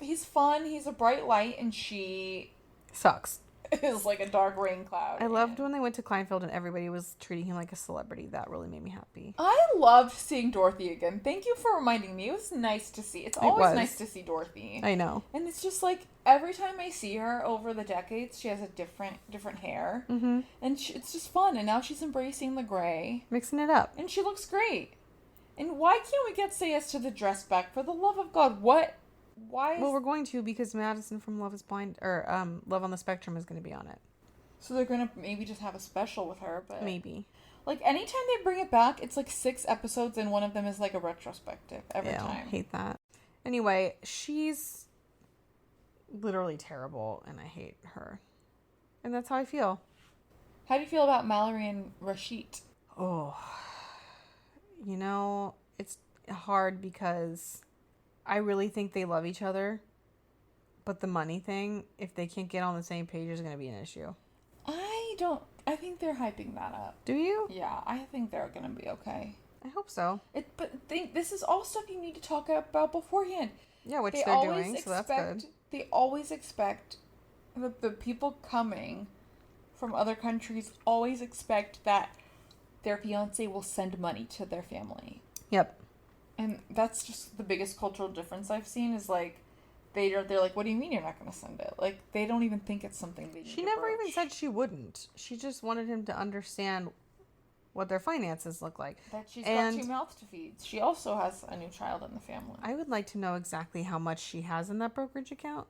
He's fun, he's a bright light, and she sucks. Is like a dark rain cloud. I loved when they went to Kleinfeld and everybody was treating him like a celebrity. That really made me happy. I loved seeing Dorothy again. Thank you for reminding me. It was nice to see. It's always nice to see Dorothy. I know. And it's just like every time I see her over the decades, she has a different hair. Mm-hmm. And it's just fun. And now she's embracing the gray. Mixing it up. And she looks great. And why can't we get say yes to the dress back? For the love of God, what? Why? Well, we're going to because Madison from Love is Blind or Love on the Spectrum is going to be on it. So they're going to maybe just have a special with her, but maybe. Like anytime they bring it back, it's like 6 episodes and one of them is like a retrospective every time. I hate that. Anyway, she's literally terrible and I hate her. And that's how I feel. How do you feel about Mallory and Rashid? Oh. You know, it's hard because I really think they love each other. But the money thing, if they can't get on the same page, is going to be an issue. I think they're hyping that up. Do you? Yeah, I think they're going to be okay. I hope so. This is all stuff you need to talk about beforehand. Yeah, which they're doing, so that's good. They always expect, the people coming from other countries always expect that their fiance will send money to their family. Yep. And that's just the biggest cultural difference I've seen is like, they're like, what do you mean you're not going to send it? Like, they don't even think it's something they need. She never even said she wouldn't. She just wanted him to understand what their finances look like. That she's got 2 mouths to feed. She also has a new child in the family. I would like to know exactly how much she has in that brokerage account.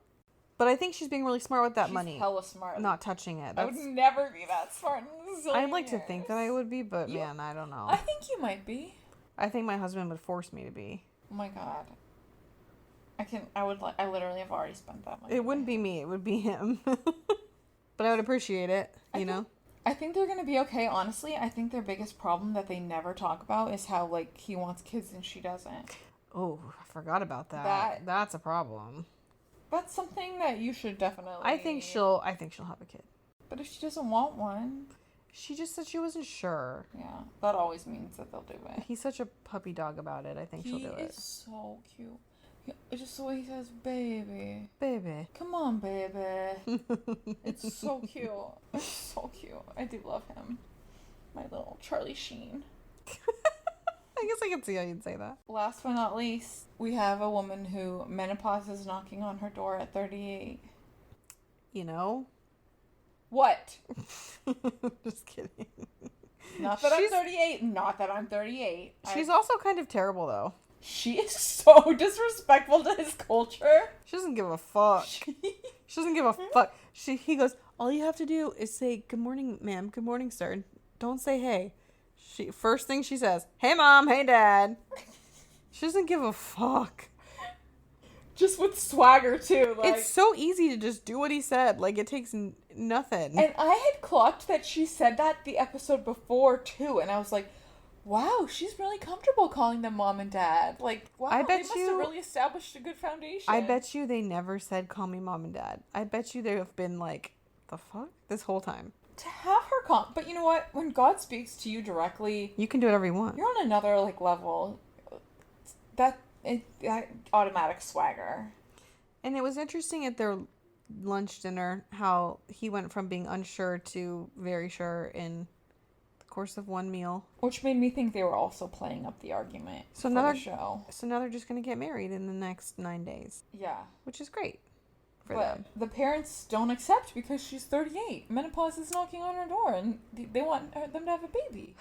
But I think she's being really smart with that money. She's hella smart. Not touching it. I would never be that smart in I'd like to think that I would be, but man, I don't know. I think you might be. I think my husband would force me to be. Oh my God. I literally have already spent that money. It wouldn't be me. It would be him. But I would appreciate it, you know? I think they're going to be okay. Honestly, I think their biggest problem that they never talk about is how, like, he wants kids and she doesn't. Oh, I forgot about that. That's a problem. That's something that you should definitely... I think she'll have a kid. But if she doesn't want one... She just said she wasn't sure. Yeah, that always means that they'll do it. He's such a puppy dog about it. I think she'll do it. He is so cute. It's just the way he says, baby. Baby. Come on, baby. It's so cute. It's so cute. I do love him. My little Charlie Sheen. I guess I can see how you'd say that. Last but not least, we have a woman who menopause is knocking on her door at 38. You know? What? Just kidding. Not that I'm 38. Not that I'm 38. She's also kind of terrible, though. She is so disrespectful to his culture. She doesn't give a fuck. She doesn't give a fuck. He goes, all you have to do is say, good morning, ma'am. Good morning, sir. Don't say hey. First thing she says, hey, mom. Hey, dad. She doesn't give a fuck. Just with swagger, too. Like, it's so easy to just do what he said. Like, it takes nothing. And I had clocked that she said that the episode before, too. And I was like, wow, she's really comfortable calling them mom and dad. Like, wow, I bet they must have really established a good foundation. I bet you they never said, call me mom and dad. I bet you they have been like, the fuck? This whole time. To have her but you know what? When God speaks to you directly... You can do whatever you want. You're on another, like, level. That automatic swagger. And it was interesting at their lunch dinner how he went from being unsure to very sure in the course of one meal. Which made me think they were also playing up the argument for the show. So now they're just going to get married in the next 9 days. Yeah. Which is great for but them. The parents don't accept because she's 38. Menopause is knocking on her door and they want them to have a baby.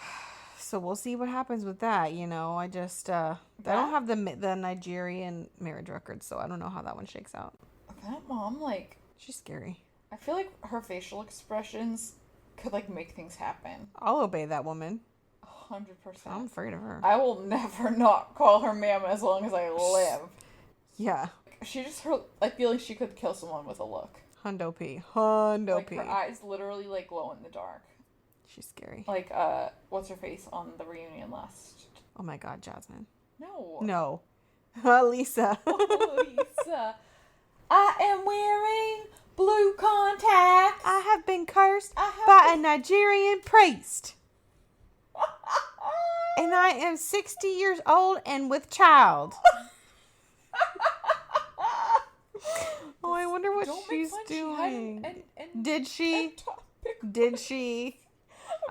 So we'll see what happens with that, you know. I just, I don't have the Nigerian marriage record, so I don't know how that one shakes out. That mom, like... She's scary. I feel like her facial expressions could, like, make things happen. I'll obey that woman. 100%. I'm afraid of her. I will never not call her ma'am as long as I live. Yeah. She just, I feel like she could kill someone with a look. Hundo P. Like, her eyes literally, like, glow in the dark. She's scary. Like, what's her face on the reunion last? Oh my God, Jasmine. No. Lisa. Lisa. I am wearing blue contacts. I have been cursed by a Nigerian priest. And I am 60 years old and with child. Oh, I wonder what she's doing. Did she?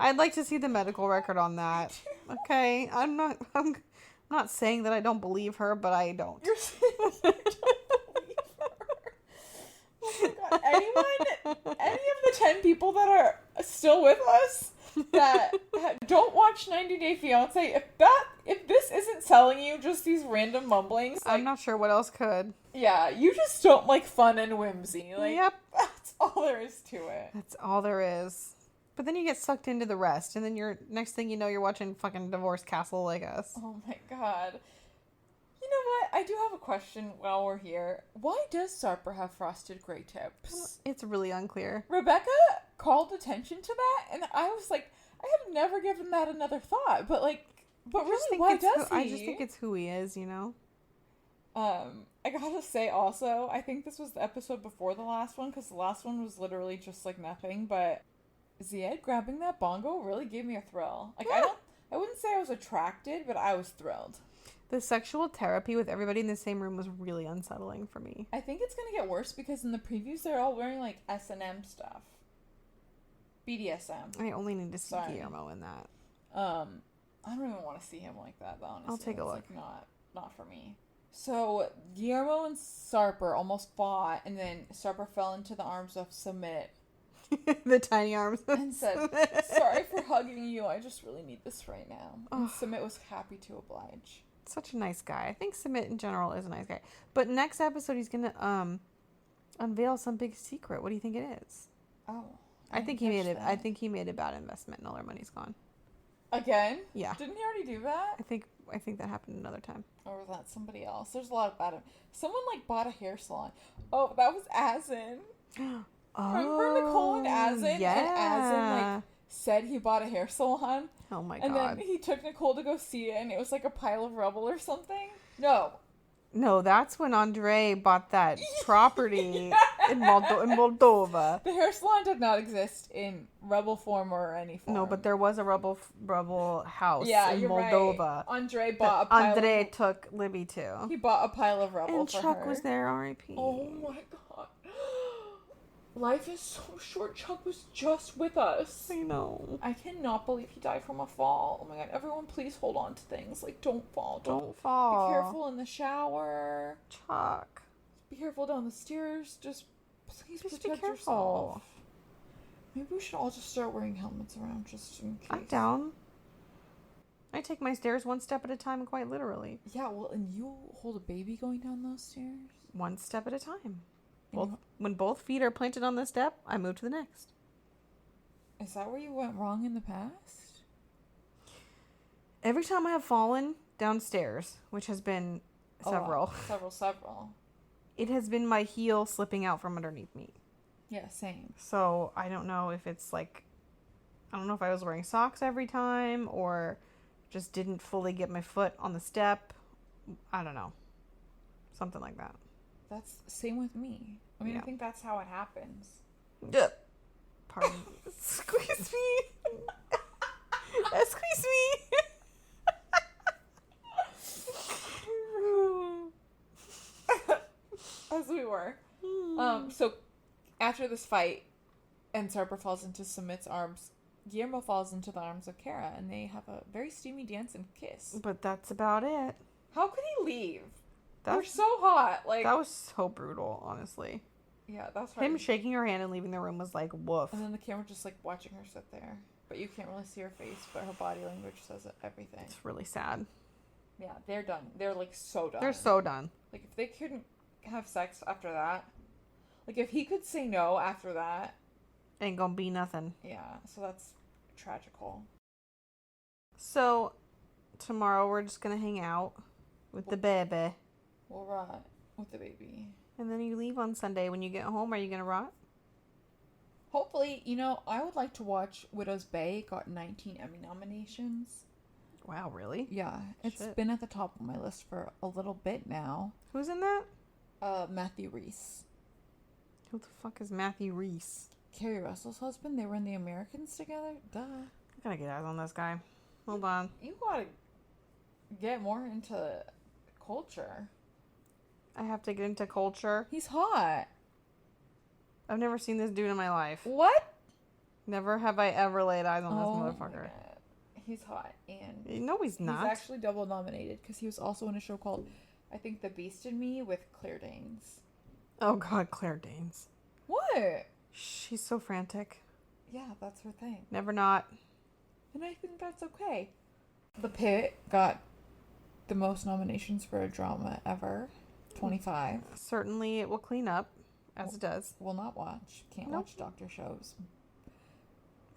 I'd like to see the medical record on that. Okay, I'm not saying that I don't believe her, but I don't. You're saying you don't believe her. Oh my God. Any of the 10 people that are still with us that don't watch 90 Day Fiance, if this isn't selling you just these random mumblings, like, I'm not sure what else could. Yeah, you just don't like fun and whimsy. Like, yep. That's all there is to it. That's all there is. But then you get sucked into the rest, and then next thing you know, you're watching fucking Divorce Castle like us. Oh my God. You know what? I do have a question while we're here. Why does Sarper have frosted gray tips? It's really unclear. Rebecca called attention to that, and I was like, I have never given that another thought. But really, why does he? I just think it's who he is, you know? I gotta say also, I think this was the episode before the last one, because the last one was literally just like nothing, but Zied grabbing that bongo really gave me a thrill. Like, I wouldn't say I was attracted, but I was thrilled. The sexual therapy with everybody in the same room was really unsettling for me. I think it's gonna get worse because in the previews they're all wearing like S&M stuff. BDSM. I only need to see Guillermo in that. I don't even want to see him like that, though, honestly. I'll take a look. Like, not for me. So, Guillermo and Sarper almost fought, and then Sarper fell into the arms of Submit. The tiny arms. And said, sorry for hugging you, I just really need this right now. And Submit was happy to oblige. Such a nice guy. I think Submit in general is a nice guy. But next episode he's gonna unveil some big secret. What do you think it is? Oh. I think he made a bad investment and all their money's gone. Again? Yeah. Didn't he already do that? I think that happened another time. Or was that somebody else? There's a lot about him. Someone like bought a hair salon. Oh, that was Azin. Remember Nicole and Azin? Yeah. And Azin like said he bought a hair salon. Oh my God. And then he took Nicole to go see it, and it was like a pile of rubble or something. No, that's when Andre bought that property in Moldova. The hair salon did not exist in rebel form or any form. No, but there was a rebel house in you're Moldova. Right. Andre bought a pile Andre took Libby to. He bought a pile of rubble and for Chuck her. was there, R.I.P. Oh my God. Life is so short. Chuck was just with us. I know. I cannot believe he died from a fall. Oh my God. Everyone, please hold on to things. Like, don't fall. Don't fall. Be careful in the shower. Chuck. Be careful down the stairs. Just please protect be careful. yourself. Maybe we should all just start wearing helmets around just in case. I'm down. I take my stairs one step at a time, quite literally. Yeah, well, and you hold a baby going down those stairs? One step at a time. When both feet are planted on the step, I move to the next. Is that where you went wrong in the past? Every time I have fallen downstairs, which has been several. Several. It has been my heel slipping out from underneath me. Yeah, same. So I don't know if it's like, I don't know if I was wearing socks every time or just didn't fully get my foot on the step. I don't know. Something like that. That's same with me. I mean, I think that's how it happens. Pardon. Squeeze me. Squeeze me. As we were. So after this fight and Sarper falls into Sumit's arms, Guillermo falls into the arms of Kara, and they have a very steamy dance and kiss. But that's about it. How could he leave? They're so hot. Like, that was so brutal, honestly. Yeah, that's hard. Him shaking her hand and leaving the room was like, woof. And then the camera just like watching her sit there. But you can't really see her face, but her body language says everything. It's really sad. Yeah, they're done. They're like so done. They're so done. Like, if they couldn't have sex after that, like if he could say no after that, ain't gonna be nothing. Yeah, so that's tragical. So tomorrow we're just gonna hang out with the baby. We'll rot with the baby. And then you leave on Sunday. When you get home, are you gonna rot? Hopefully, I would like to watch Widow's Bay. It got 19 Emmy nominations. Wow, really? Yeah, it's been at the top of my list for a little bit now. Who's in that? Matthew Rhys. Who the fuck is Matthew Rhys? Carrie Russell's husband. They were in The Americans together. Duh. I gotta get eyes on this guy. Hold on. You gotta get more into culture. I have to get into culture. He's hot. I've never seen this dude in my life. What? Never have I ever laid eyes on this motherfucker. He's hot. And no, he's not. He's actually double nominated because he was also in a show called, I think, The Beast in Me with Claire Danes. Oh God, Claire Danes. What? She's so frantic. Yeah, that's her thing. Never not. And I think that's okay. The Pit got the most nominations for a drama ever. 25. Certainly it will clean up, as it does. Will not watch. Can't watch doctor shows.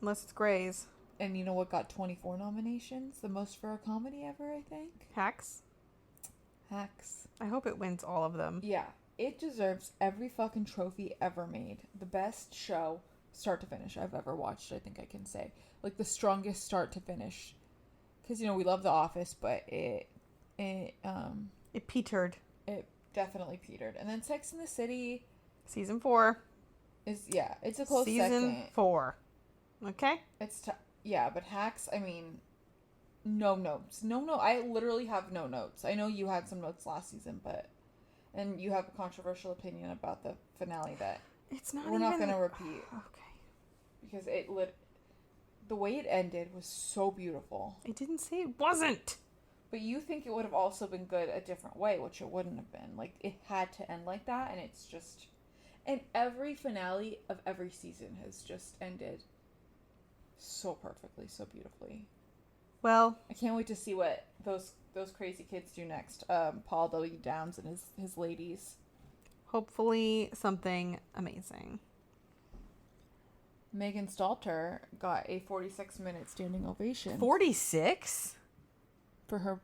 Unless it's Grey's. And you know what got 24 nominations? The most for a comedy ever, I think. Hacks. I hope it wins all of them. Yeah. It deserves every fucking trophy ever made. The best show, start to finish, I've ever watched, I think I can say. Like, the strongest start to finish. Because, we love The Office, but it petered. It definitely petered. And then Sex and the City. Season 4. It's a close Season 4. Okay? But Hacks, no notes. I literally have no notes. I know you had some notes last season, and you have a controversial opinion about the finale that we're not going to repeat. Okay. Because the way it ended was so beautiful. I didn't say it wasn't. But you think it would have also been good a different way, which it wouldn't have been. Like, it had to end like that, and it's just... And every finale of every season has just ended so perfectly, so beautifully. Well... I can't wait to see what those crazy kids do next. Paul W. Downs and his ladies. Hopefully something amazing. Megan Stalter got a 46-minute standing ovation. 46? For her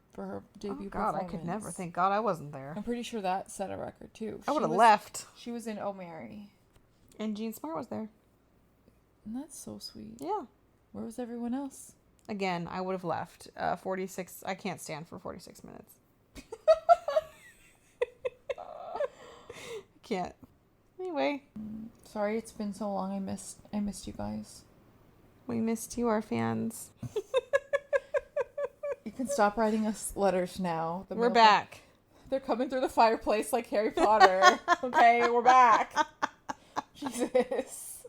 debut performance. God, I could never. Thank God I wasn't there. I'm pretty sure that set a record, too. I would have left. She was in Oh Mary. And Jean Smart was there. And that's so sweet. Yeah. Where was everyone else? Again, I would have left. 46. I can't stand for 46 minutes. Can't. Anyway. Sorry it's been so long. I missed you guys. We missed you, our fans. You can stop writing us letters now. We're back. They're coming through the fireplace like Harry Potter. Okay, we're back. Jesus.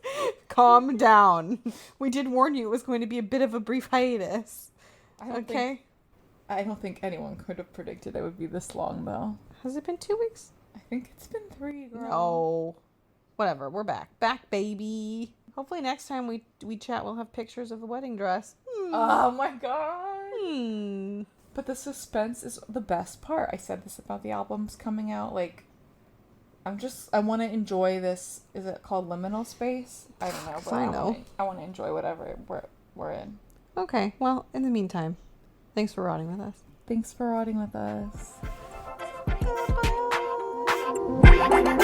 Calm down. We did warn you it was going to be a bit of a brief hiatus. I don't think anyone could have predicted it would be this long, though. Has it been 2 weeks? I think it's been 3, girl. No. Whatever. We're back. Back, baby. Hopefully next time we chat, we'll have pictures of the wedding dress. Oh, my God. But the suspense is the best part. I said this about the albums coming out. Like, I want to enjoy this. Is it called liminal space? I don't know. But I want to enjoy whatever we're in. Okay. Well, in the meantime, thanks for rotting with us. Thanks for rotting with us. Goodbye.